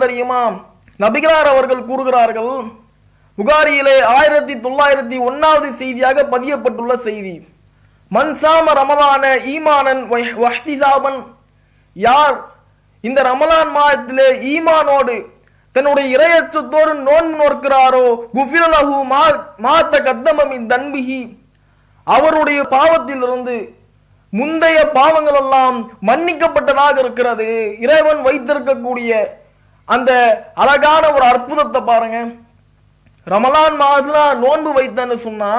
தெரியுமா? நபிகளார் அவர்கள் கூறுகிறார்கள், புகாரியிலே 1901வது செய்தியாக பதியப்பட்டுள்ள செய்தி, மன்சாம ரமலான ஈமானன் வஹ்திசாபன், யார் இந்த ரமலான் மாதத்திலே ஈமானோடு தன்னுடைய இறையச்சத்தோடு நோன்பு நோக்கிறாரோ, குஃபிரலஹு மாத்த கத்தமின் தன்பிஹி, அவருடைய பாவத்திலிருந்து முந்தைய பாவங்கள் எல்லாம் மன்னிக்கப்பட்டதாக இருக்கிறது. இறைவன் வைத்திருக்கக்கூடிய அந்த அழகான ஒரு அற்புதத்தை பாருங்க. ரமலான் மாதத்துல நோன்பு வைத்தேன்னு சொன்னா,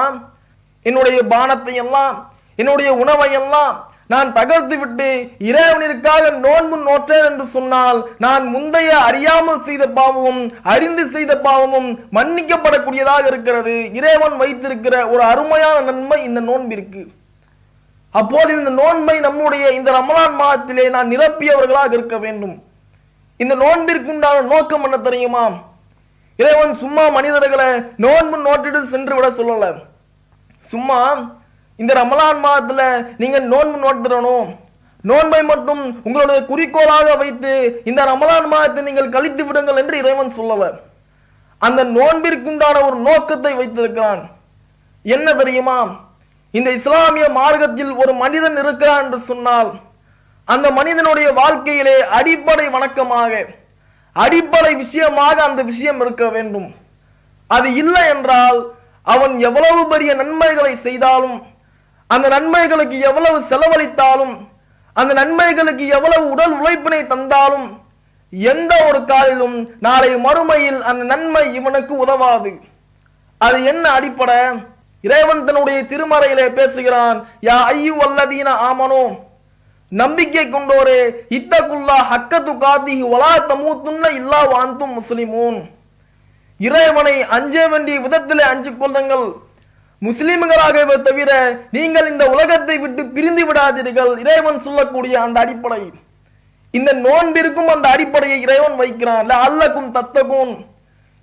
என்னுடைய பானத்தை எல்லாம் என்னுடைய உணவை எல்லாம் நான் தகர்த்து விட்டு இறைவனிற்காக நோன்பு நோற்றேன் என்று சொன்னால், நான் முந்தைய அறியாமல் செய்த பாவமும் அறிந்து செய்த பாவமும் மன்னிக்கப்படக்கூடியதாக இருக்கிறது. இறைவன் வைத்திருக்கிற ஒரு அருமையான நன்மை இந்த நோன்பிற்கு. அப்போது இந்த நோன்பை நம்முடைய இந்த ரமலான் மாதத்திலே நான் நிரப்பியவர்களாக இருக்க வேண்டும். இந்த நோன்பிற்குண்டான நோக்கம் என்ன தெரியுமா? இறைவன் சும்மா மனிதர்களை நோன்பு நோட்டிட்டு சென்று விட சொல்லல. சும்மா இந்த ரமலான் மாதத்துல நீங்க நோன்பு நோட்டுறணும், நோன்பை மட்டும் உங்களுடைய குறிக்கோளாக வைத்து இந்த ரமலான் மாதத்தை நீங்கள் கழித்து விடுங்கள் என்று இறைவன் சொல்லல. அந்த நோன்பிற்குண்டான ஒரு நோக்கத்தை வைத்திருக்கிறான். என்ன தெரியுமா? இந்த இஸ்லாமிய மார்க்கத்தில் ஒரு மனிதன் இருக்கிறான் என்று சொன்னால், அந்த மனிதனுடைய வாழ்க்கையிலே அடிப்படை வணக்கமாக, அடிப்படை விஷயமாக அந்த விஷயம் இருக்க வேண்டும். அது இல்லை என்றால் அவன் எவ்வளவு பெரிய நன்மைகளை செய்தாலும், அந்த நன்மைகளுக்கு எவ்வளவு செலவழித்தாலும், அந்த நன்மைகளுக்கு எவ்வளவு உடல் உழைப்பினை தந்தாலும், எந்த ஒரு காலிலும் நாளை மறுமையில் அந்த நன்மை இவனுக்கு உதவாது. அது என்ன அடிப்படை? இறைவன் தன்னுடைய திருமறையிலே பேசுகிறான், யா அய்யுஹல்லதீன ஆமனூ, நம்பிக்கை கொண்டோரே, இத்தகுல்லா ஹக்கத்து காத்திஹி வலா தமூத்துன்ன இல்லா வஅன்தும் முஸ்லிமூன், இறைவனை அஞ்ச வேண்டிய விதத்திலே அஞ்சு கொள்ளுங்கள், முஸ்லிம்களாகவே தவிர நீங்கள் இந்த உலகத்தை விட்டு பிரிந்து விடாதீர்கள். இறைவன் சொல்லக்கூடிய அந்த அடிப்படை, இந்த நோன்பிற்கும் அந்த அடிப்படையை இறைவன் வைக்கிறான். அல்லக்கும் தத்தகும்,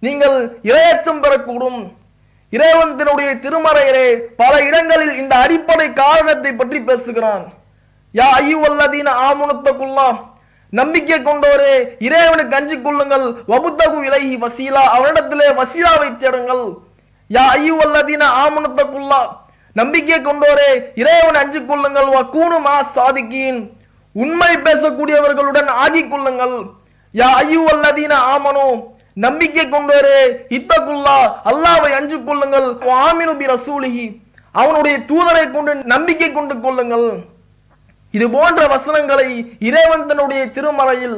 நீங்கள் இறையச்சம் பெறக்கூடும். இறைவன் தன்னுடைய திருமறையிலே பல இடங்களில் இந்த அடிப்படை காரணத்தை பற்றி பேசுகிறான். யா அய்யுஹல்லதீன ஆமனுத்தகுல்லா, நம்பிக்கை கொண்டோரே இறைவனுக்கு அஞ்சிக் கொள்ளுங்கள். வபுத்தகு இலைஹி வசீலா, அவனிடத்திலே வசீலாவை தேடுங்கள். யா அய்யுஹல்லதீன ஆமனுத்தகுல்லா, நம்பிக்கை கொண்டோரே இறைவன் அஞ்சிக் கொள்ளுங்கள். வகூனு மா சாதிகீன், உண்மை பேசக்கூடியவர்களுடன் ஆகிக் கொள்ளுங்கள். யா அய்யுஹல்லதீன ஆமனு, நம்பிக்கை கொண்டோரே இத்தகுல்லா, அல்லாஹ்வை அஞ்சிக் கொள்ளுங்கள். ஆமினு பி ரசூலிஹி, அவனுடைய தூதரை கொண்டு நம்பிக்கை கொண்டு கொள்ளுங்கள். இது போன்ற வசனங்களை இறைவன் தன்னுடைய திருமறையில்